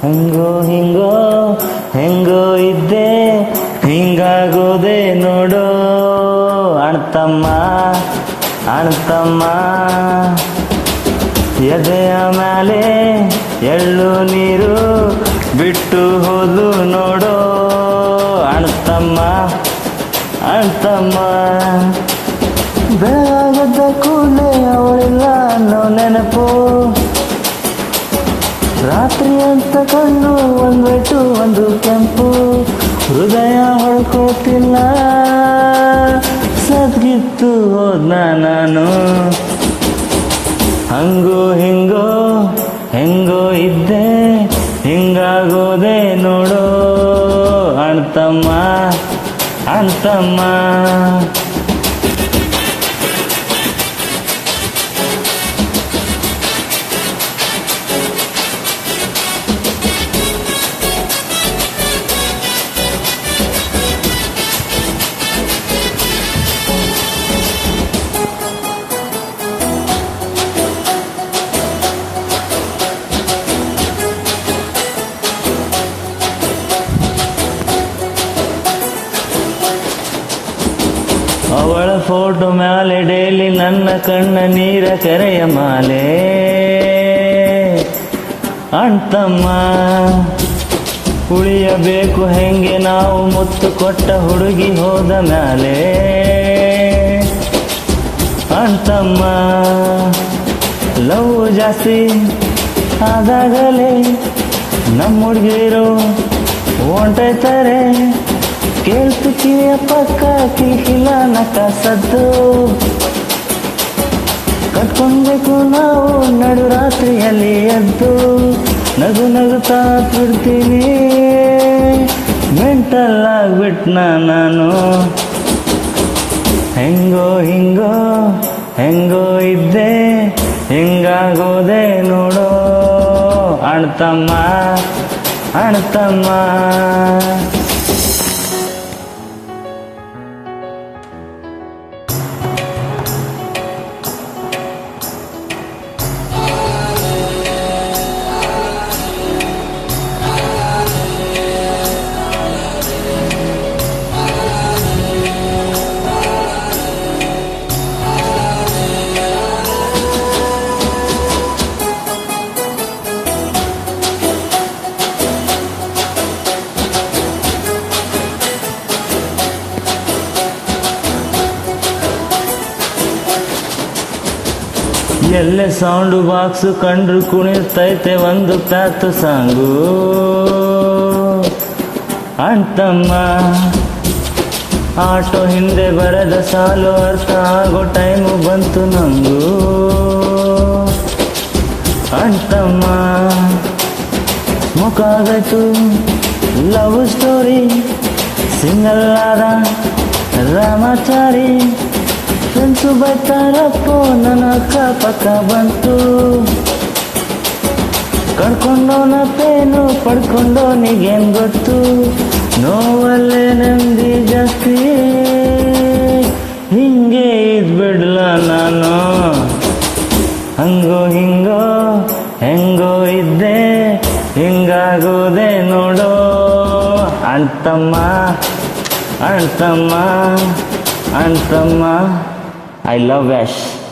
ಹಂಗೋ ಹಿಂಗೋ ಹೆಂಗೋ ಇದ್ದೆ ಹಿಂಗಾಗೋದೆ ನೋಡೋ ಅಣ್ತಮ್ಮ ಅಣ್ತಮ್ಮ ಎದೆಯ ಮೇಲೆ ಎಳ್ಳು ನೀರು ಬಿಟ್ಟು ಹೋದು ನೋಡೋ ಅಣ್ತಮ್ಮ ಅಣ್ತಮ್ಮ ಬೆಳಗಾಗದ ಕೂಡಲೇ ಅವಳಿಲ್ಲ ಅನ್ನೋ ನೆನಪು ರಾತ್ರಿ ಅಂತ ಕಣ್ಣು ಒಂದು ಬೆಟ್ಟು ಒಂದು ಕೆಂಪು ಹೃದಯ ಹೊಳ್ಕೋತಿಲ್ಲ ಸದ್ಗಿತ್ತು ಹೋದ್ನ ನಾನು ಹಂಗೋ ಹಿಂಗೋ ಹೆಂಗೋ ಇದ್ದೆ ಹಿಂಗಾಗೋದೆ ನೋಡೋ ಅಣ್ತಮ್ಮ ಅಣ್ತಮ್ಮ ಅವಳ ಫೋಟೋ ಮ್ಯಾಲೆ ಡೈಲಿ ನನ್ನ ಕಣ್ಣ ನೀರ ಕೆರೆಯ ಮಾಲೆ ಅಣ್ತಮ್ಮ ಉಳಿಯಬೇಕು ಹೆಂಗೆ ನಾವು ಮುತ್ತು ಕೊಟ್ಟ ಹುಡುಗಿ ಹೋದ ಮ್ಯಾಲೆ ಅಣ್ತಮ್ಮ ಲವ್ ಜಾಸ್ತಿ ಆದಾಗಲೇ ನಮ್ಮ ಹುಡುಗಿರು ಹೊಂಟೈತಾರೆ ಕೇಳ್ತಿಯ ಪಕ್ಕ ಕಿಲ ನಕ ಸದ್ದು ಕಟ್ಕೊಳ್ಬೇಕು ನಾವು ನಡು ರಾತ್ರಿಯಲ್ಲಿ ಎದ್ದು ನಗು ನಗುತ್ತಾ ಬಿಡ್ತೀನಿ ಮೆಂಟಲ್ ಆಗ್ಬಿಟ್ನ ನಾನು ಹೆಂಗೋ ಹಿಂಗೋ ಹೆಂಗೋ ಇದ್ದೆ ಹಿಂಗಾಗೋದೆ ನೋಡೋ ಅಣ್ತಮ್ಮ ಅಣ್ತಮ್ಮ ಎಲ್ಲೆ ಸೌಂಡು ಬಾಕ್ಸು ಕಂಡ್ರು ಕುಣಿತೈತೆ ಒಂದು ಪ್ಯಾತು ಸಾಂಗು ಅಣ್ತಮ್ಮ ಆಟೋ ಹಿಂದೆ ಬರೆದ ಸಾಲು ಅರ್ಥ ಆಗೋ ಟೈಮು ಬಂತು ನಂಗೂ ಅಣ್ತಮ್ಮ ಮುಖ ಆಗೈತು ಲವ್ ಸ್ಟೋರಿ ಸಿಂಗಲ್ ಆದ ರಾಮಾಚಾರಿ ಫ್ರೆಂಡ್ಸು ಬೈತಾರಪ್ಪೋ ನನ್ನ ಅಕ್ಕ ಪಕ್ಕ ಬಂತು ಕಳ್ಕೊಂಡೋನ ಪೇನು ಪಡ್ಕೊಂಡೋನಿಗೇನು ಗೊತ್ತು ನೋವಲ್ಲೇ ನೆಮ್ಮದಿ ಜಾಸ್ತಿ ಹಿಂಗೆ ಇದ್ಬಿಡ್ಲ ನಾನು ಹಂಗೋ ಹಿಂಗೋ ಹೆಂಗೋ ಇದ್ದೆ ಹಿಂಗಾಗೋದೆ ನೋಡೋ ಅಣ್ತಮ್ಮ ಅಣ್ತಮ್ಮ ಅಣ್ತಮ್ಮ I love Ash.